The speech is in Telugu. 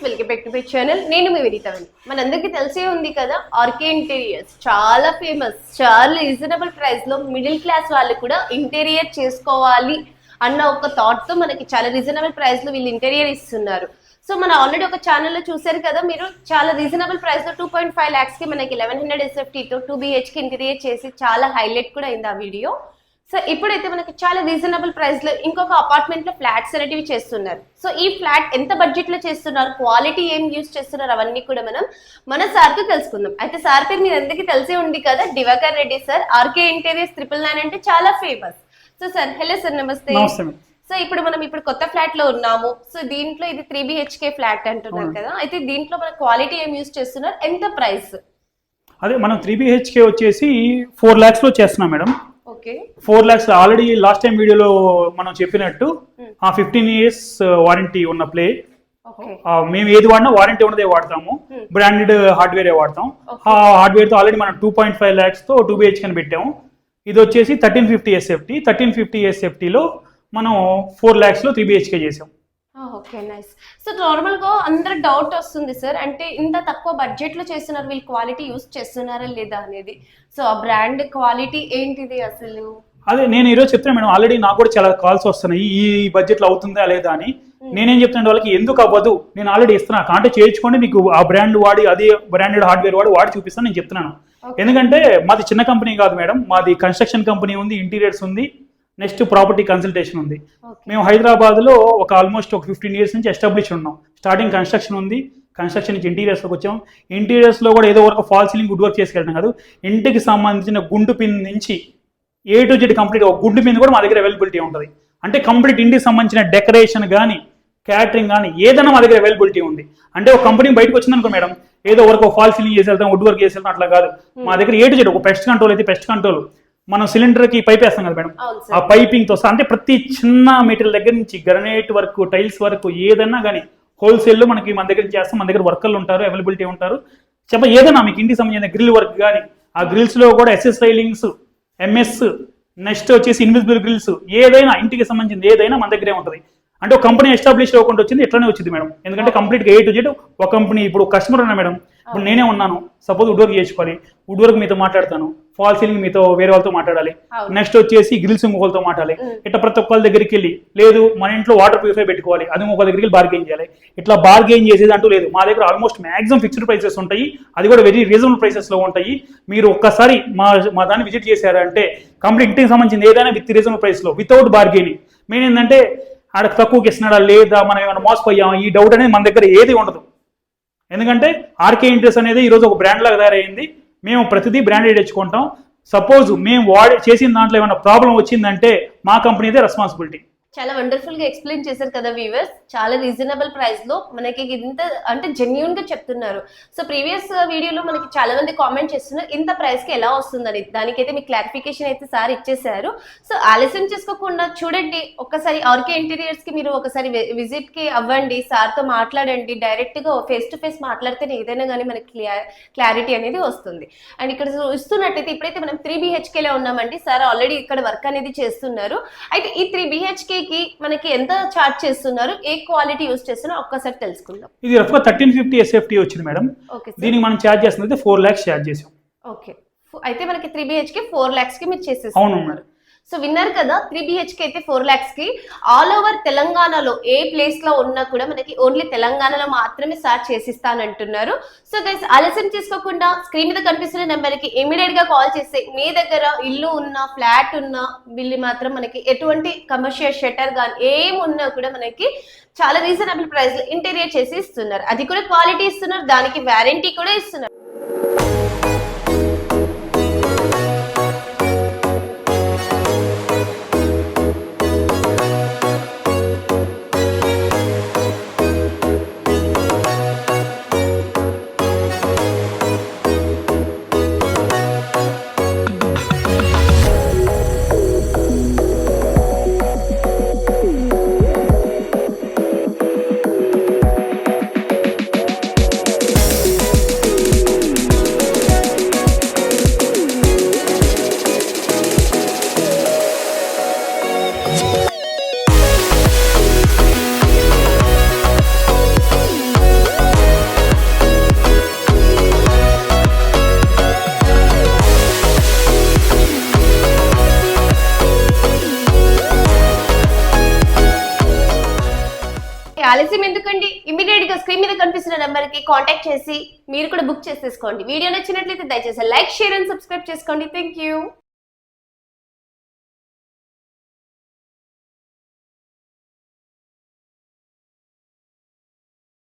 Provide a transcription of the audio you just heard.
Welcome back to my channel. నేను మీ వినీతని. మనందరికీ తెలిసే ఉంది కదా, ఆర్కే ఇంటీరియర్స్ చాలా ఫేమస్. చాలా రీజనబుల్ ప్రైస్ లో మిడిల్ క్లాస్ వాళ్ళు కూడా ఇంటీరియర్ చేసుకోవాలి అన్న ఒక థాట్ తో మనకి చాలా రీజనబుల్ ప్రైస్ లో వీళ్ళు ఇంటీరియర్ ఇస్తున్నారు. సో మన ఆల్రెడీ ఒక ఛానల్లో చూసారు కదా మీరు, చాలా రీజనబుల్ ప్రైస్ లో 2.5 lakhs కి మనకి 1100 SFT తో 2 BHK ఇంటీరియర్ చేసి చాలా హైలైట్ కూడా అయింది ఆ వీడియో. సో ఇప్పుడైతే మనకి చాలా రీజనబుల్ ప్రైస్ లో ఇంకొక అపార్ట్మెంట్ లో ఫ్లాట్స్ అనేటివి చేస్తున్నారు. సో ఈ ఫ్లాట్ ఎంత బడ్జెట్ లో చేస్తున్నారు, క్వాలిటీ ఏం యూజ్ చేస్తున్నారు, అవన్నీ కూడా మనం మన సార్ తో తెలుసుకుందాం. అయితే సార్ పేరు మీరు అందరికీ తెలిసే ఉంది కదా, Divakar Reddy sir. RK interiors 999 అంటే చాలా famous. So sir, hello sir, నమస్తే. సో ఇప్పుడు మనం కొత్త ఫ్లాట్ లో ఉన్నాము. సో దీంట్లో ఇది 3 BHK ఫ్లాట్ అంటున్నారు కదా, అయితే దీంట్లో మన క్వాలిటీ ఏం యూజ్ చేస్తున్నారు, ఎంత ప్రైస్? అదే మనం 3 BHK వచ్చేసి 4 lakhs లో చేస్తున్నాం madam. Okay, 4 lakhs already last time వీడియోలో మనం చెప్పినట్టు ఆ 15 years వారంటీ ఉన్న ప్లే. మేము ఏది వాడినా వారంటీ ఉన్నదే వాడతాము, బ్రాండెడ్ హార్డ్వేర్ వాడతాం. ఆ హార్డ్వేర్ తో ఆల్రెడీ మనం 2.5 lakhs తో 2 BHK అని పెట్టాము. ఇది వచ్చేసి 1350 SFT. 1350 SFT లో మనం 4 lakhs లో 3 BHK చేసాం. Okay, nice. సో నార్మల్ గా అందరు డౌట్ వస్తుంది సార్, అంటే ఇంత తక్కువ బడ్జెట్ లో చేస్తున్నారు, వీళ్ళు క్వాలిటీ యూస్ చేస్తున్నారా లేదా అనేది. సో ఆ బ్రాండ్ క్వాలిటీ ఏంటిది అసలు? అదే నేను ఈరోజు చెప్తాను మేడం. ఆల్రెడీ నాకు కూడా చాలా కాల్స్ వస్తున్నాయి, ఈ బడ్జెట్ లో అవుతుందా లేదా అని. నేనేం చెప్తాను వాళ్ళకి, ఎందుకు అవ్వదు, నేను ఆల్రెడీ ఇస్తున్నా, కాంటాక్ట్ చేయించుకోండి, మీకు ఆ బ్రాండ్ వాడి అదే బ్రాండెడ్ హార్డ్వేర్ వాడి చూపిస్తాను నేను చెప్తున్నాను. ఎందుకంటే మాది చిన్న కంపెనీ కాదు మేడం, మాది కన్స్ట్రక్షన్ కంపెనీ ఉంది, ఇంటీరియర్స్ ఉంది, నెక్స్ట్ ప్రాపర్టీ కన్సల్టేషన్ ఉంది. మేము హైదరాబాద్ లో ఒక ఆల్మోస్ట్ ఒక 15 years నుంచి ఎస్టాబ్లిష్ ఉన్నాం. స్టార్టింగ్ కన్స్ట్రక్షన్ ఉంది, కన్స్ట్రక్షన్ నుంచి ఇంటీరియర్స్లోకి వచ్చాం. ఇంటీరియర్స్లో కూడా ఏదో వరకు ఫాల్ సీలింగ్ వుడ్ వర్క్ చేసుకెళ్ళడం కాదు, ఇంటికి సంబంధించిన గుండు పిన్ నుంచి A to Z కంప్లీట్. ఒక గుండు పిన్ కూడా మా దగ్గర అవైలబిలిటీ ఉంటుంది. అంటే కంప్లీట్ ఇంటికి సంబంధించిన డెకరేషన్ కానీ క్యాటరింగ్ కానీ ఏదైనా మా దగ్గర అవైలబిలిటీ ఉంది. అంటే ఒక కంపెనీ బయటకు వచ్చిందనుకో మేడం, ఏదో వరకు ఫాల్ సీలింగ్ చేసి వెళ్తాం, వుడ్ వర్క్ చేసి వెళ్తాం, అట్లా కాదు. మా దగ్గర A to Z, ఒక పెస్ట్ కంట్రోల్ అయితే పెస్ట్ కంట్రోల్, మనం సిలిండర్ కి పైప్ వేస్తాం కదా మేడం, ఆ పైపింగ్ తో అంటే ప్రతి చిన్న మెటీరియల్ దగ్గర నుంచి గ్రనైట్ వర్క్, టైల్స్ వర్క్, ఏదైనా కానీ హోల్సేల్ లో మనకి మన దగ్గర చేస్తాం. మన దగ్గర వర్కర్లు ఉంటారు, అవైలబిలిటీ ఉంటారు. ఏదైనా మీకు ఇంటికి సంబంధించిన గ్రిల్ వర్క్ కానీ, ఆ గ్రిల్స్ లో కూడా SS రైలింగ్స్, MS, నెక్స్ట్ వచ్చేసి ఇన్విజిబుల్ గ్రిల్స్, ఏదైనా ఇంటికి సంబంధించింది ఏదైనా మన దగ్గరే ఉంటుంది. అంటే ఒక కంపెనీ ఎస్టాబ్లిష్ అవ్వకుండా వచ్చింది, ఎట్లానే వచ్చింది మేడం. ఎందుకంటే కంప్లీట్ గా A to Z ఒక కంపెనీ. ఇప్పుడు కస్టమర్ ఉన్నా మేడం, ఇప్పుడు నేనే ఉన్నాను, సపోజ్ వుడ్ వర్క్ చేసుకోవాలి, వుడ్ వర్క్ మీతో మాట్లాడతాను, ఫాల్ సీలింగ్ మీతో వేరే వాళ్ళతో మాట్లాడాలి, నెక్స్ట్ వచ్చేసి గ్రిల్స్ ఇంకొకరితో మాట్లాడాలి. ఇట్లా ప్రతి ఒక్కరి దగ్గరికి వెళ్ళి, లేదు మన ఇంట్లో వాటర్ ప్యూరిఫై పెట్టుకోవాలి, అది ఇంకొక దగ్గరికి వెళ్ళి బార్గెయిన్ చేయాలి. ఇట్లా బార్గెయిన్ చేసేది అంటూ లేదు. మా దగ్గర ఆల్మోస్ట్ మాక్సిమం ఫిక్స్డ్ ప్రైసెస్ ఉంటాయి, అది కూడా వెరీ రీజనబుల్ ప్రైసెస్ లో ఉంటాయి. మీరు ఒక్కసారి మా దాన్ని విజిట్ చేశారంటే కంప్లీట్ ఇంటికి సంబంధించింది ఏదైనా విత్ రీజనబుల్ ప్రైస్ లో, వితౌట్ బార్గెయినింగ్. మెయిన్ ఏంటంటే ఆడ తక్కువకి ఇస్తున్నాడా లేదా, మనం ఏమైనా మోసపోయాం, ఈ డౌట్ అనేది మన దగ్గర ఏది ఉండదు. ఎందుకంటే ఆర్కే ఇంటీరియర్స్ అనేది ఈరోజు ఒక బ్రాండ్ లాగా తయారైంది. మేము ప్రతిదీ బ్రాండెడ్ తెచ్చుకుంటాం. సపోజ్ మేము చేసిన దాంట్లో ఏమైనా ప్రాబ్లం వచ్చిందంటే మా కంపెనీదే రెస్పాన్సిబిలిటీ. చాలా వండర్ఫుల్ గా ఎక్స్ప్లెయిన్ చేశారు కదా వ్యూవర్స్. చాలా రీజనబుల్ ప్రైస్ లో మనకి ఇంత అంటే జెన్యూన్ గా చెప్తున్నారు. సో ప్రీవియస్ వీడియోలో మనకి చాలా మంది కామెంట్ చేస్తున్నారు, ఇంత ప్రైస్ కి ఎలా వస్తుందని. దానికైతే మీకు క్లారిఫికేషన్ అయితే సార్ ఇచ్చేసారు. సో ఆలస్యం చేసుకోకుండా చూడండి, ఒక్కసారి ఆర్కే ఇంటీరియర్స్ కి మీరు ఒకసారి విజిట్ కి అవ్వండి, సార్ తో మాట్లాడండి. డైరెక్ట్ గా ఫేస్ టు ఫేస్ మాట్లాడితేనే ఏదైనా కానీ మనకి క్లారిటీ అనేది వస్తుంది. అండ్ ఇక్కడ ఇస్తున్నట్టయితే ఇప్పుడైతే మనం 3 BHK లో ఉన్నామండి. సార్ ఆల్రెడీ ఇక్కడ వర్క్ అనేది చేస్తున్నారు. అయితే ఈ 3 BHK కి మనకి ఎంత చార్జ్ చేస్తున్నారు, ఏ క్వాలిటీ యూస్ చేస్తున్నారు ఒక్కసారి తెలుసుకుందాం. ఇది రఫ్గా 1350 SFT వచ్చింది మేడం. దీనికి మనం చార్జ్ చేస్తున్నది 4 lakhs చార్జ్ చేసాం. ఓకే, అయితే మనకి 3 BHK 4 lakhs కి మీరు చేసేస్తున్నారు. సో విన్నారు కదా, 3 BHK అయితే 4 lakhs కి ఆల్ ఓవర్ తెలంగాణలో ఏ ప్లేస్ లో ఉన్నా కూడా మనకి ఓన్లీ తెలంగాణలో మాత్రమే సార్ చేసిస్తానంటున్నారు. సో గైస్, ఆలస్యం చేసుకోకుండా స్క్రీన్ మీద కనిపిస్తున్న నెంబర్ కి ఇమీడియట్ గా కాల్ చేసి మీ దగ్గర ఇల్లు ఉన్నా, ఫ్లాట్ ఉన్నా, వీళ్ళు మాత్రం మనకి ఎటువంటి కమర్షియల్ షట్టర్ గానీ ఏమున్నా కూడా మనకి చాలా రీజనబుల్ ప్రైస్ లో ఇంటీరియర్ చేసి ఇస్తున్నారు. అది కూడా క్వాలిటీ ఇస్తున్నారు, దానికి వారంటీ కూడా ఇస్తున్నారు. ఆలస్యం ఎందుకండి, ఇమీడియట్ గా స్క్రీన్ మీద కనిపిస్తున్న నెంబర్ కి కాంటాక్ట్ చేసి మీరు కూడా బుక్ చేసేసుకోండి. వీడియో నచ్చినట్లయితే దయచేసి లైక్, షేర్ అండ్ సబ్స్క్రైబ్ చేసుకోండి. Thank you.